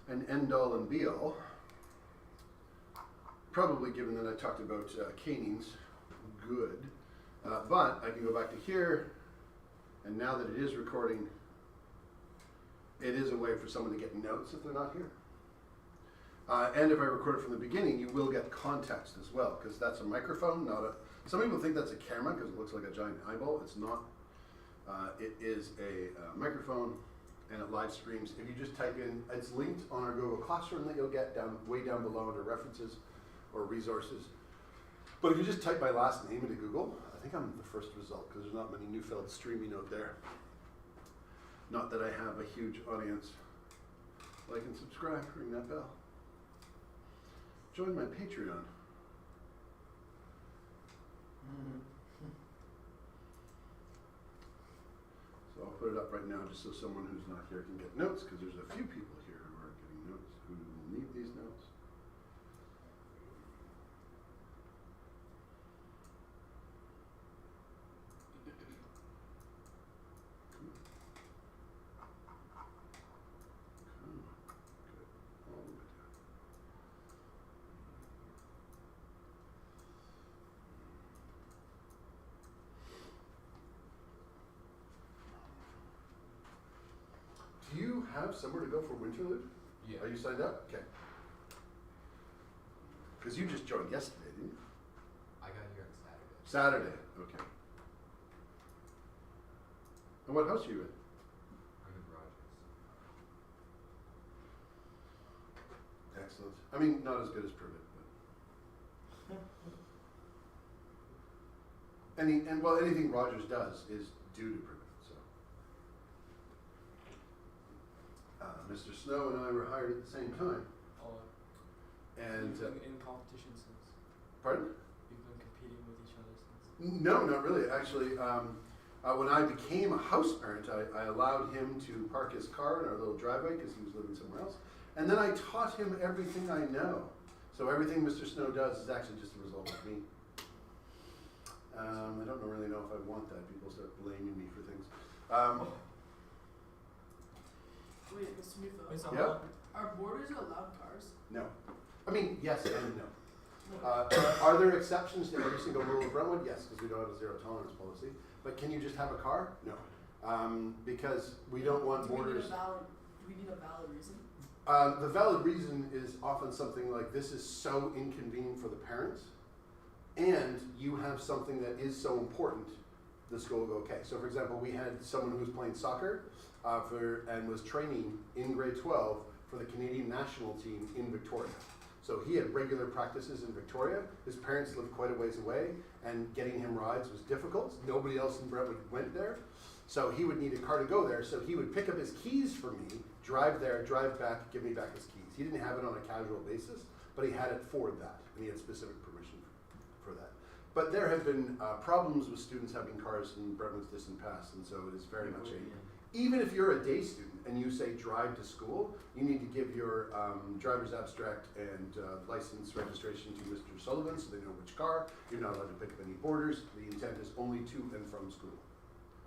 an end-all and be-all. Probably given that I talked about canings, good. But I can go back to here, and now that it is recording, it is a way for someone to get notes if they're not here. And if I record it from the beginning, you will get context as well, because that's a microphone, not a... Some people think that's a camera because it looks like a giant eyeball. It's not. It is a microphone, and it live streams. If you just type in, it's linked on our Google Classroom that you'll get way down below under references or resources. But if you just type my last name into Google, I think I'm the first result because there's not many Neufeld streaming out there. Not that I have a huge audience. Like and subscribe, ring that bell. Join my Patreon. So I'll put it up right now just so someone who's not here can get notes, because there's a few people here who are getting notes, who need these notes. Do you have somewhere to go for Winterlude? Yeah. Are you signed up? Okay. Because you just joined yesterday, didn't you? I got here on Saturday. Saturday, okay. And what house are you in? I'm in Rogers. Excellent. I mean, not as good as Privet, but... anything Rogers does is due to Privet, so... Mr. Snow and I were hired at the same time. And... You've been in competition since? Pardon? You've been competing with each other since? No, not really. Actually, when I became a house parent, I allowed him to park his car in our little driveway because he was living somewhere else. And then I taught him everything I know. So everything Mr. Snow does is actually just a result of me. I don't really know if I want that. People start blaming me for things. Wait, Mr. Neufeld. Wait, so Yeah. Are borders allowed cars? No. I mean, yes and no. No. Are there exceptions to every single rule of Brentwood? Yes, because we don't have a zero tolerance policy. But can you just have a car? No. Because we don't want borders. Do we need a valid reason? The valid reason is often something like, this is so inconvenient for the parents, and you have something that is so important, the school will go, okay. So for example, we had someone who was playing soccer and was training in grade 12 for the Canadian national team in Victoria. So he had regular practices in Victoria. His parents lived quite a ways away, and getting him rides was difficult. Nobody else in Brentwood went there. So he would need a car to go there, so he would pick up his keys for me, drive there, drive back, give me back his keys. He didn't have it on a casual basis, but he had it for that, and he had specific permission for that. But there have been problems with students having cars in Brentwood's distant past, and so it is very much a... Even if you're a day student and you say drive to school, you need to give your driver's abstract and license registration to Mr. Sullivan so they know which car. You're not allowed to pick up any borders. The intent is only to and from school.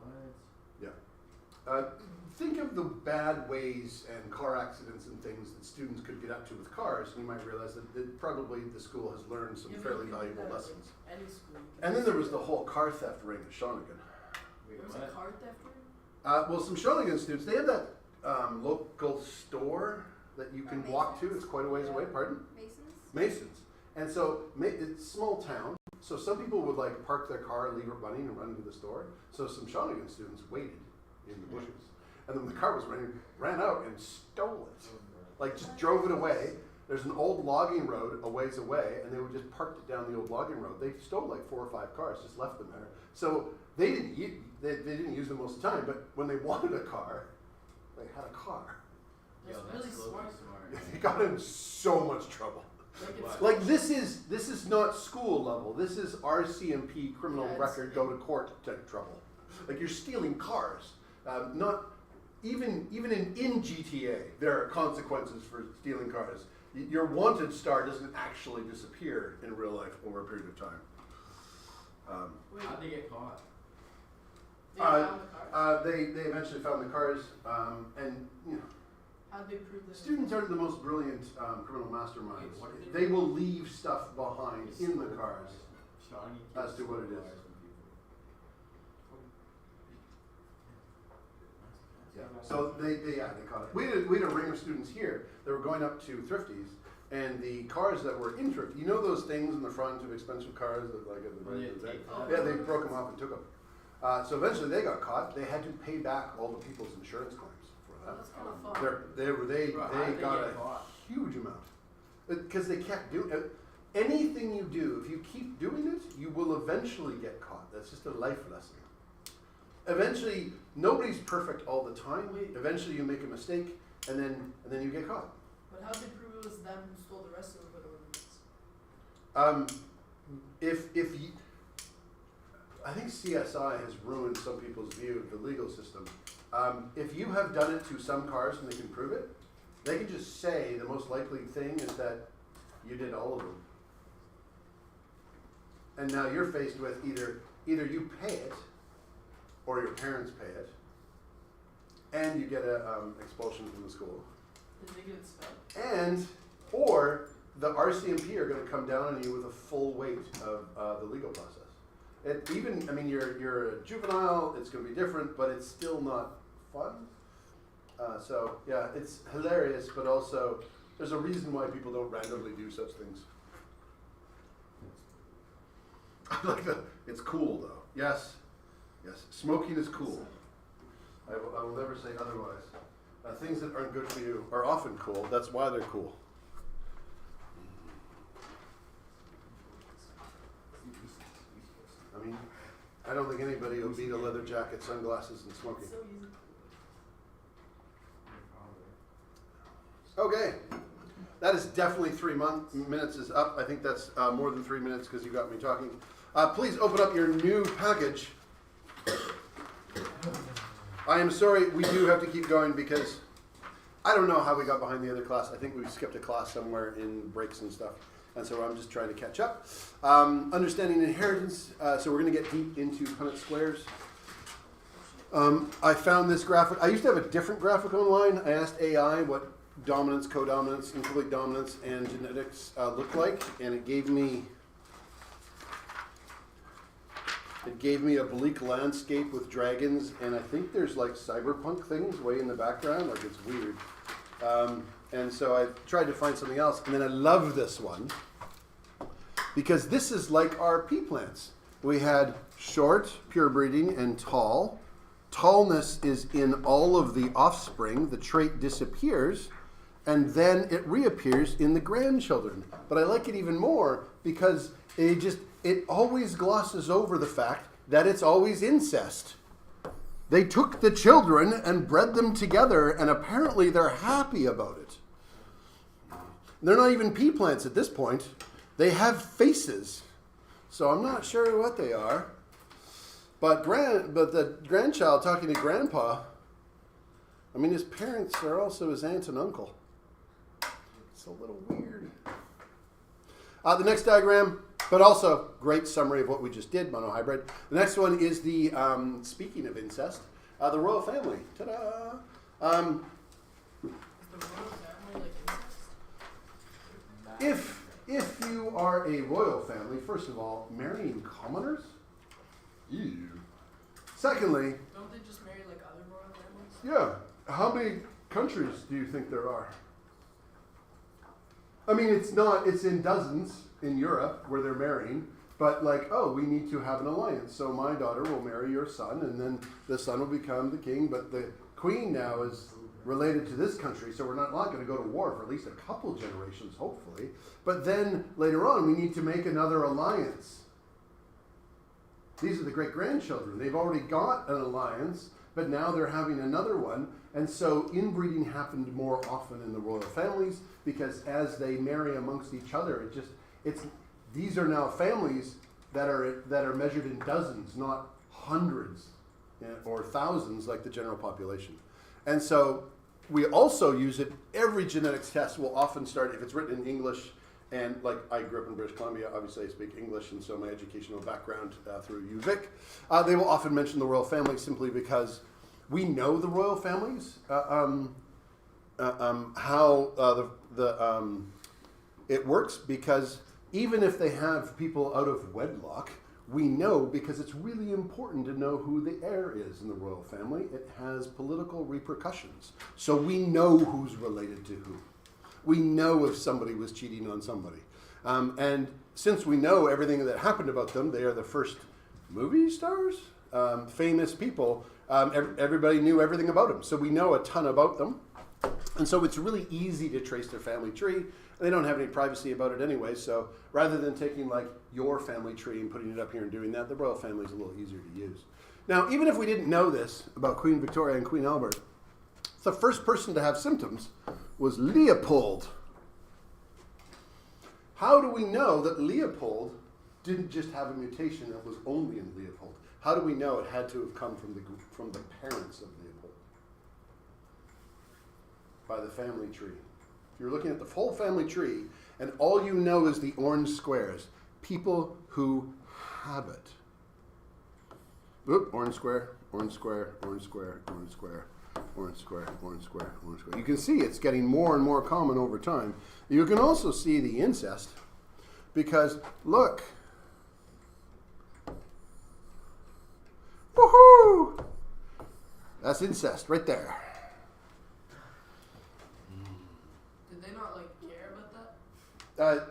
What? Yeah. Think of the bad ways and car accidents and things that students could get up to with cars, and you might realize that probably the school has learned some Yeah, fairly you can do valuable that at, lessons. like, any school. And then there was the whole car theft ring at Shawnigan. Wait, There was what? a car theft ring? Well, some Shawnigan students, they have that local store that you can walk to. It's quite a ways away. Pardon? Masons? Masons. And so it's a small town. So some people would like park their car, leave it running, and run into the store. So some Shawnigan students waited in the bushes. And then when the car was running, ran out and stole it. Like just drove it away. There's an old logging road a ways away, and they would just parked it down the old logging road. They stole like 4 or 5 cars, just left them there. So they didn't use them most of the time, but when they wanted a car, they had a car. That's Yo, really that's smart. They got in so much trouble. Like, it's Like this is not school level. This is RCMP criminal Yeah, it's- record go to court type trouble. Like you're stealing cars. Not even in GTA there are consequences for stealing cars. Your wanted star doesn't actually disappear in real life over a period of time. Wait, How'd they get caught? they found the cars? They eventually found the cars, and you know. How'd they prove this? Students aren't the most brilliant criminal masterminds. Wait, what did They will leave stuff behind in the cars. Shawnee As to what it is. Yeah. So they caught it. We had a ring of students here that were going up to Thrifties, and the cars that were in Thrifty, you know those things in the front of expensive cars that like at the Where they back? take off. Yeah, they broke them off and took them. So eventually they got caught. They had to pay back all the people's insurance claims for Oh, that. that's kind of fun. They Bro, how did they got get a caught? huge amount because they kept doing it. Anything you do, if you keep doing it, you will eventually get caught. That's just a life lesson. Eventually, nobody's perfect all the time. Wait. Eventually, you make a mistake, and then you get caught. But how'd they prove it was them who stole the rest of the hood ornaments? If you, I think CSI has ruined some people's view of the legal system. If you have done it to some cars and they can prove it, they can just say the most likely thing is that you did all of them. And now you're faced with either you pay it, or your parents pay it, and you get a expulsion from the school, Did they get expelled? and or the RCMP are going to come down on you with a full weight of the legal process. You're a juvenile. It's going to be different, but it's still not fun. So yeah, it's hilarious, but also there's a reason why people don't randomly do such things. I like that. It's cool though. Yes. Smoking is cool. I will never say otherwise. Things that aren't good for you are often cool. That's why they're cool. I mean, I don't think anybody will beat a leather jacket, sunglasses, and smoking. It's so easy. Okay. That is definitely 3 minutes is up. I think that's more than 3 minutes because you got me talking. Please open up your new package. I am sorry, we do have to keep going because I don't know how we got behind the other class. I think we skipped a class somewhere in breaks and stuff. And so I'm just trying to catch up. Understanding inheritance. So we're going to get deep into Punnett squares. I found this graphic. I used to have a different graphic online. I asked AI what dominance, codominance, incomplete dominance, and genetics look like, and it gave me a bleak landscape with dragons, and I think there's like cyberpunk things way in the background, like it's weird. And so I tried to find something else, and then I love this one because this is like our pea plants. We had short, pure breeding, and tall. Tallness is in all of the offspring. The trait disappears, and then it reappears in the grandchildren. But I like it even more because it always glosses over the fact that it's always incest. They took the children and bred them together, and apparently they're happy about it. They're not even pea plants at this point. They have faces. So I'm not sure what they are. But the grandchild talking to grandpa, I mean, his parents are also his aunt and uncle. It's a little weird. The next diagram, but also great summary of what we just did, monohybrid. The next one is the, speaking of incest, the royal family. Ta-da! Is the royal family like incest? If you are a royal family, first of all, marrying commoners? Ew. Secondly, Don't they just marry like other royal families? yeah, how many countries do you think there are? I mean, it's in dozens in Europe where they're marrying, but like, oh, we need to have an alliance. So my daughter will marry your son, and then the son will become the king, but the queen now is related to this country, so we're not going to go to war for at least a couple generations, hopefully. But then later on, we need to make another alliance. These are the great-grandchildren. They've already got an alliance, but now they're having another one. And so inbreeding happened more often in the royal families because as they marry amongst each other, these are now families that are measured in dozens, not hundreds or thousands like the general population. And so we also use it. Every genetics test will often start, if it's written in English, and like I grew up in British Columbia, obviously I speak English, and so my educational background through UVic, they will often mention the royal family simply because we know the royal families. it works, because even if they have people out of wedlock, we know, because it's really important to know who the heir is in the royal family. It has political repercussions. So we know who's related to who. We know if somebody was cheating on somebody. And since we know everything that happened about them, they are the first movie stars, famous people. Everybody knew everything about them. So we know a ton about them. And so it's really easy to trace their family tree. They don't have any privacy about it anyway, so rather than taking like your family tree and putting it up here and doing that, the royal family is a little easier to use. Now, even if we didn't know this about Queen Victoria and Queen Albert, the first person to have symptoms was Leopold. How do we know that Leopold didn't just have a mutation that was only in Leopold? How do we know it had to have come from the parents of Leopold? By the family tree. If you're looking at the whole family tree, and all you know is the orange squares, people who have it. Oop, orange square, orange square, orange square, orange square, orange square, orange square, orange square. You can see it's getting more and more common over time. You can also see the incest, because look. Woohoo! That's incest right there. Did they not like care about that?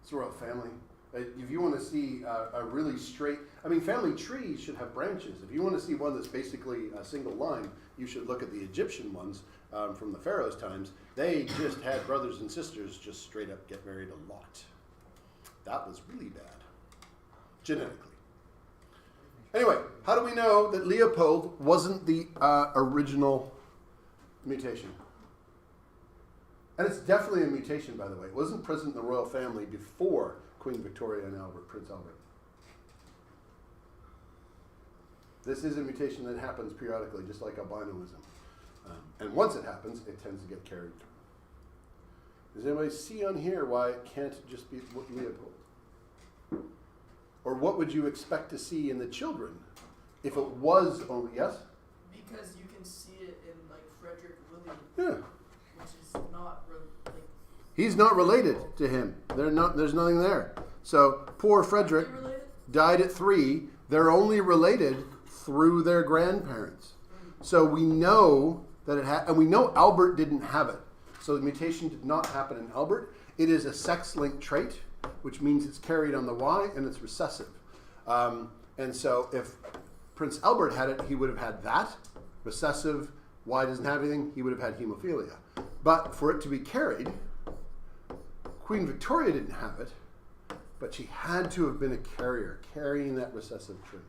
It's a royal family. If you want to see a really straight, I mean, family trees should have branches. If you want to see one that's basically a single line, you should look at the Egyptian ones from the Pharaoh's times. They just had brothers and sisters just straight up get married a lot. That was really bad, genetically. Anyway, how do we know that Leopold wasn't the original mutation? And it's definitely a mutation, by the way. It wasn't present in the royal family before Queen Victoria and Prince Albert. This is a mutation that happens periodically, just like albinoism. And once it happens, it tends to get carried. Does anybody see on here why it can't just be Leopold? Or what would you expect to see in the children if it was only, yes? Because you can see it in like Frederick William, Yeah. which is not He's not related to him. There's nothing there. So poor Frederick Are they related? died at 3. They're only related through their grandparents. So we know that it had, and we know Albert didn't have it. So the mutation did not happen in Albert. It is a sex-linked trait, which means it's carried on the Y and it's recessive. And so if Prince Albert had it, he would have had that, recessive. Y doesn't have anything, he would have had hemophilia. But for it to be carried, Queen Victoria didn't have it, but she had to have been a carrier, carrying that recessive trait.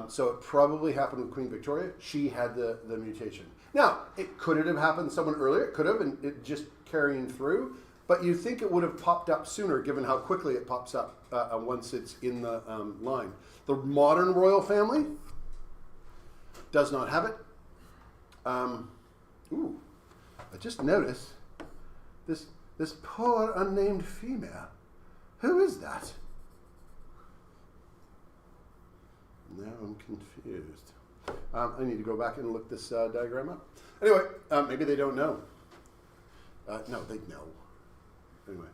So it probably happened with Queen Victoria. She had the mutation. Now, could it have happened to someone earlier? It could have, and it just carrying through. But you'd think it would have popped up sooner, given how quickly it pops up once it's in the line. The modern royal family does not have it. I just noticed this poor unnamed female. Who is that? Now I'm confused. I need to go back and look this diagram up. Anyway, maybe they don't know. No, they know. Anyway,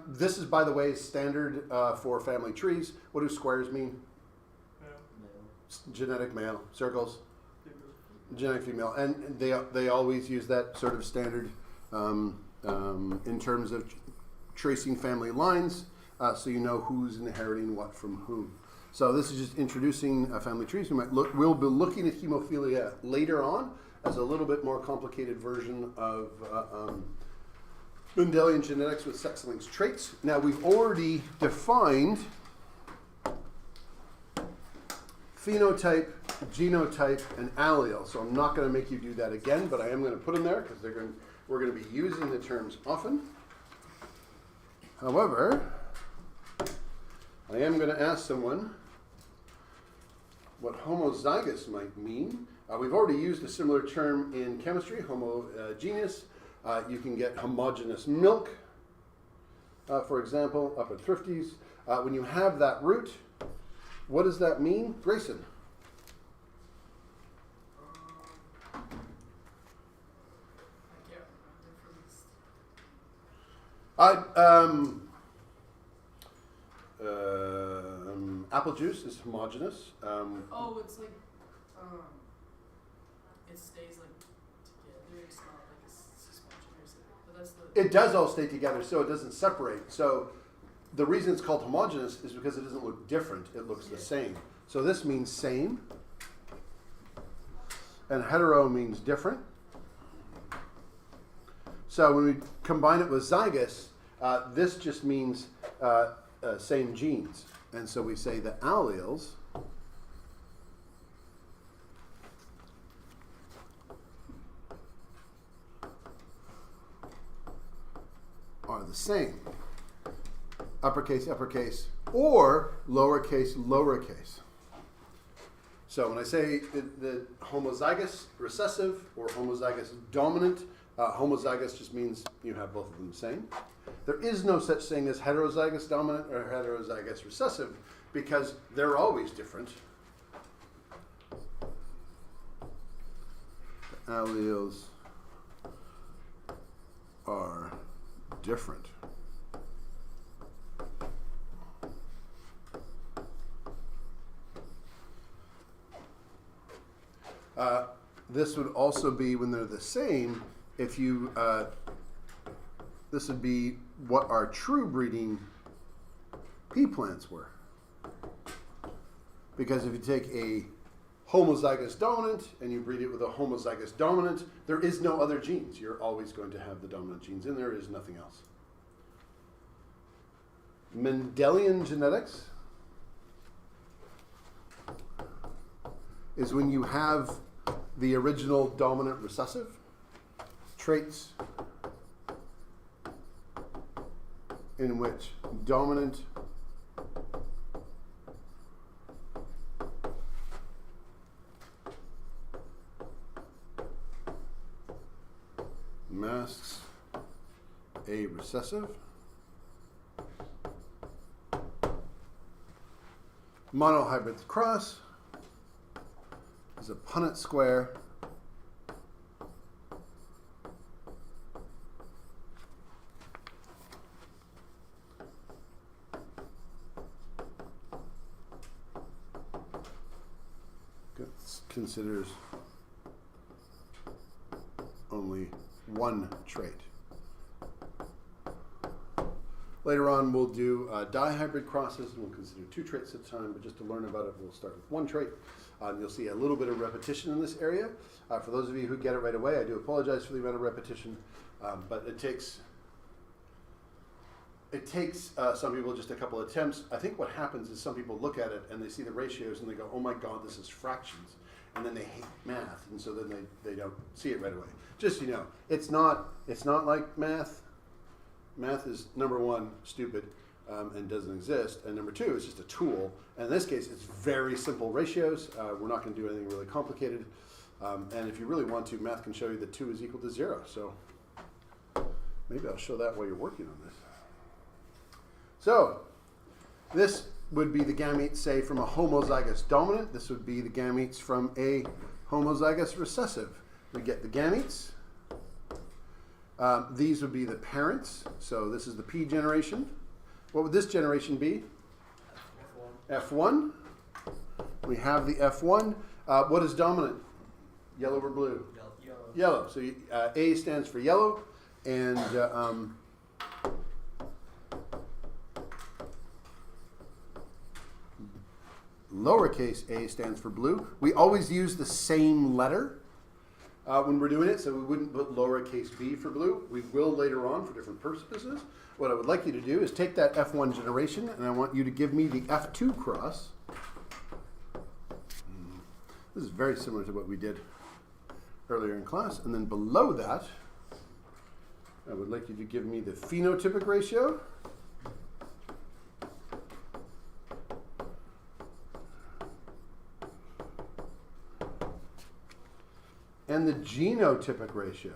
this is, by the way, standard for family trees. What do squares mean? Genetic male. Circles? Genetic female. And they always use that sort of standard in terms of tracing family lines, so you know who's inheriting what from whom. So this is just introducing family trees. We'll be looking at hemophilia later on as a little bit more complicated version of Mendelian genetics with sex-linked traits. Now we've already defined phenotype, genotype, and allele. So I'm not going to make you do that again, but I am going to put them there because we're going to be using the terms often. However, I am going to ask someone what homozygous might mean. We've already used a similar term in chemistry, homogeneous. You can get homogeneous milk, for example, up at Thrifty's. When you have that root, what does that mean? Grayson. Apple juice is homogeneous. Oh, it's like, it stays like together. It's not like a suspension or something. But that's the. It does all stay together, so it doesn't separate. So the reason it's called homogeneous is because it doesn't look different. It looks the same. So this means same, and hetero means different. So when we combine it with zygous, this just means same genes. And so we say the alleles are the same. Uppercase, uppercase, or lowercase, lowercase. So when I say the homozygous recessive or homozygous dominant, homozygous just means you have both of them the same. There is no such thing as heterozygous dominant or heterozygous recessive because they're always different. The alleles are different. This would also be when they're the same. If you, this would be what our true breeding pea plants were. Because if you take a homozygous dominant and you breed it with a homozygous dominant, there is no other genes. You're always going to have the dominant genes in there. There is nothing else. Mendelian genetics is when you have the original dominant recessive traits in which dominant masks a recessive. Monohybrid cross is a Punnett square considers only one trait. Later on, we'll do dihybrid crosses, and we'll consider 2 traits at a time, but just to learn about it, we'll start with 1 trait. You'll see a little bit of repetition in this area. For those of you who get it right away, I do apologize for the amount of repetition, but it takes some people just a couple of attempts. I think what happens is some people look at it and they see the ratios and they go, oh my God, this is fractions. And then they hate math, and so then they don't see it right away. Just so you know, it's not like math. Math is, number 1, stupid and doesn't exist, and number 2, it's just a tool. And in this case, it's very simple ratios. We're not going to do anything really complicated. And if you really want to, math can show you that 2 is equal to 0. So maybe I'll show that while you're working on this. So this would be the gametes, say, from a homozygous dominant. This would be the gametes from a homozygous recessive. We get the gametes. These would be the parents. So this is the P generation. What would this generation be? F1. We have the F1. What is dominant? Yellow or blue? Yellow. Yellow. So A stands for yellow, and lowercase a stands for blue. We always use the same letter when we're doing it, so we wouldn't put lowercase b for blue. We will later on for different purposes. What I would like you to do is take that F1 generation, and I want you to give me the F2 cross. This is very similar to what we did earlier in class. And then below that, I would like you to give me the phenotypic ratio. And the genotypic ratio.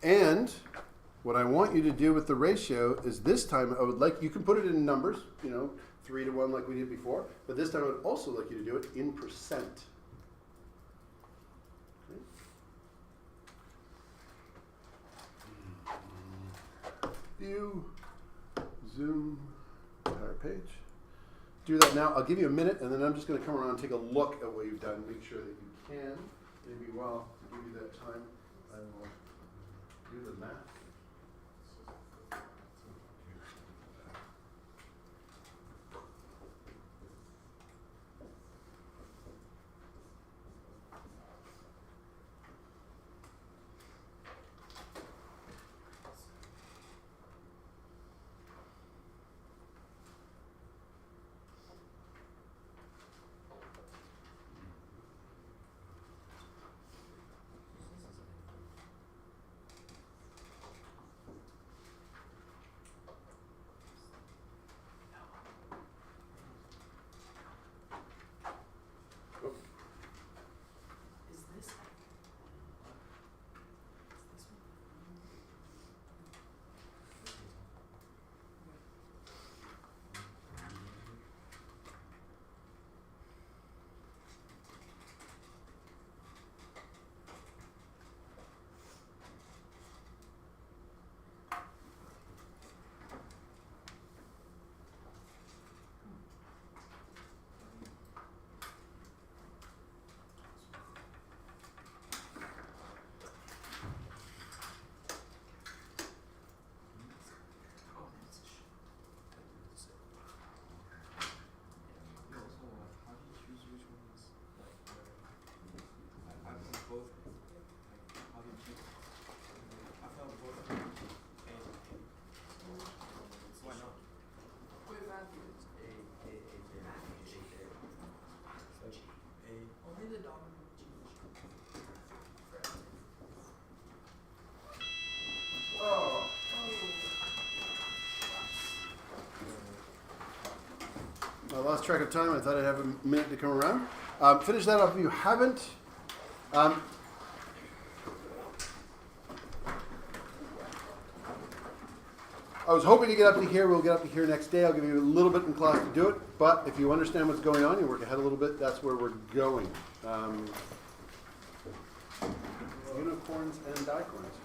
And What I want you to do with the ratio is this time I would like, you can put it in numbers, 3 to 1 like we did before, but this time I would also like you to do it in percent. View, zoom, entire page. Do that now. I'll give you a minute, and then I'm just going to come around and take a look at what you've done, make sure that you can. Maybe while I give you that time, I will do the math. Is this accurate? Is this one? Oh, that's a shit. You also, how do you choose which one is like I've done both. Like, how do you choose? I felt both of them. A. Why not? Wait, Matthew. A. Only the dominant Jewish. Oh. I lost track of time. I thought I'd have a minute to come around. Finish that off if you haven't. I was hoping to get up to here. We'll get up to here next day. I'll give you a little bit in class to do it. But if you understand what's going on, you work ahead a little bit, that's where we're going. Unicorns and dicorns.